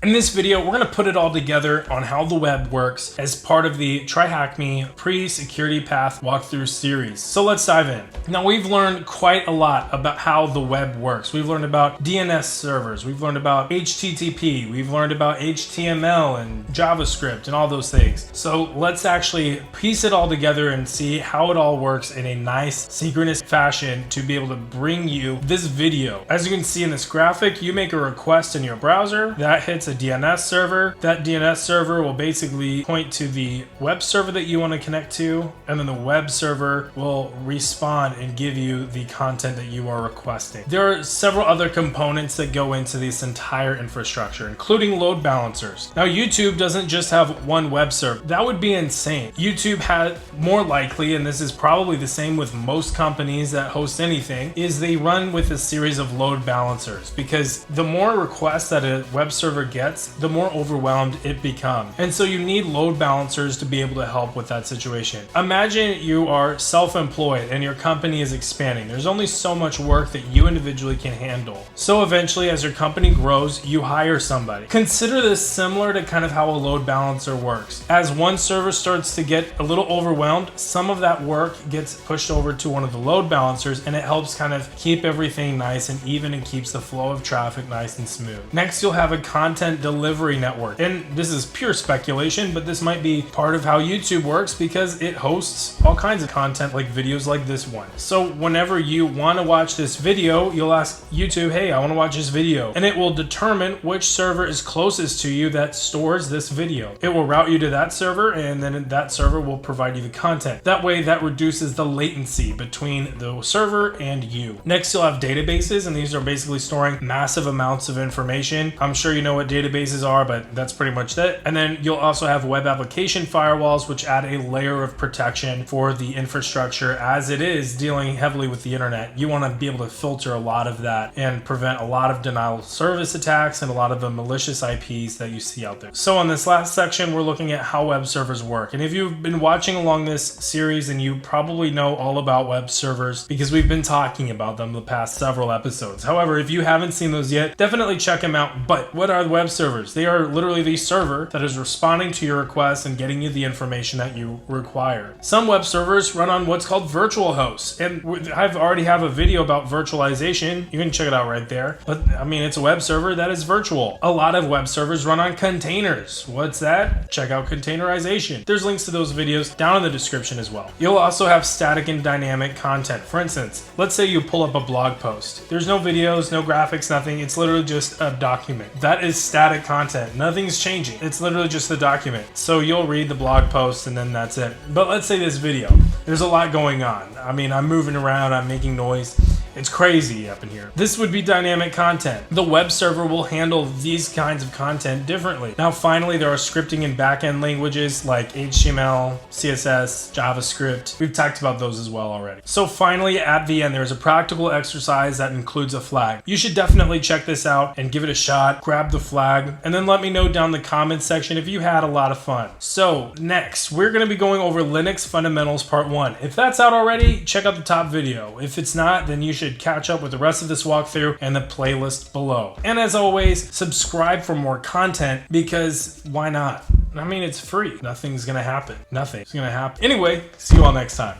In this video, we're going to put it all together on how the web works as part of the TryHackMe pre-security path walkthrough series. So let's dive in. Now, we've learned quite a lot about how the web works. We've learned about DNS servers. We've learned about HTTP. We've learned about HTML and JavaScript and all those things. So let's actually piece it all together and see how it all works in a nice synchronous fashion to be able to bring you this video. As you can see in this graphic, you make a request in your browser that hits a DNS server. That DNS server will basically point to the web server that you want to connect to, and then the web server will respond and give you the content that you are requesting. There are several other components that go into this entire infrastructure, including load balancers. Now, YouTube doesn't just have one web server. That would be insane. YouTube had more likely, and this is probably the same with most companies that host anything, is they run with a series of load balancers, because the more requests that a web server gets, the more overwhelmed it becomes. And so you need load balancers to be able to help with that situation. Imagine you are self-employed and your company is expanding. There's only so much work that you individually can handle. So eventually, as your company grows, you hire somebody. Consider this similar to kind of how a load balancer works. As one server starts to get a little overwhelmed, some of that work gets pushed over to one of the load balancers, and it helps kind of keep everything nice and even and keeps the flow of traffic nice and smooth. Next, you'll have a content delivery network. And this is pure speculation, but this might be part of how YouTube works because it hosts all kinds of content like videos like this one. So whenever you want to watch this video, you'll ask YouTube, hey, I want to watch this video. And it will determine which server is closest to you that stores this video. It will route you to that server, and then that server will provide you the content. That way, that reduces the latency between the server and you. Next, you'll have databases, and these are basically storing massive amounts of information. I'm sure you know what databases are, but that's pretty much it. And then you'll also have web application firewalls, which add a layer of protection for the infrastructure as it is dealing heavily with the internet. You want to be able to filter a lot of that and prevent a lot of denial of service attacks and a lot of the malicious IPs that you see out there. So on this last section, we're looking at how web servers work. And if you've been watching along this series, then you probably know all about web servers because we've been talking about them the past several episodes. However, if you haven't seen those yet, definitely check them out. But what are the web servers? They are literally the server that is responding to your requests and getting you the information that you require. Some web servers run on what's called virtual hosts, and I've already have a video about virtualization. You can check it out right there. But I mean, it's a web server that is virtual. A lot of web servers run on containers. What's that? Check out containerization. There's links to those videos down in the description as well. You'll also have static and dynamic content. For instance, let's say you pull up a blog post. There's no videos, no graphics, nothing. It's literally just a document. That is static content. Nothing's changing. It's literally just the document. So you'll read the blog post and then that's it. But let's say this video, there's a lot going on. I mean, I'm moving around, I'm making noise. It's crazy up in here. This would be dynamic content. The web server will handle these kinds of content differently. Now, finally, there are scripting and backend languages like HTML, CSS, JavaScript. We've talked about those as well already. So finally, at the end, there's a practical exercise that includes a flag. You should definitely check this out and give it a shot. Grab the flag and then let me know down in the comments section if you had a lot of fun. So next, we're going to be going over Linux Fundamentals Part 1. If that's out already, check out the top video. If it's not, then you should catch up with the rest of this walkthrough and the playlist below. And as always, subscribe for more content because why not? I mean, it's free. Nothing's gonna happen. Nothing's gonna happen. Anyway, see you all next time.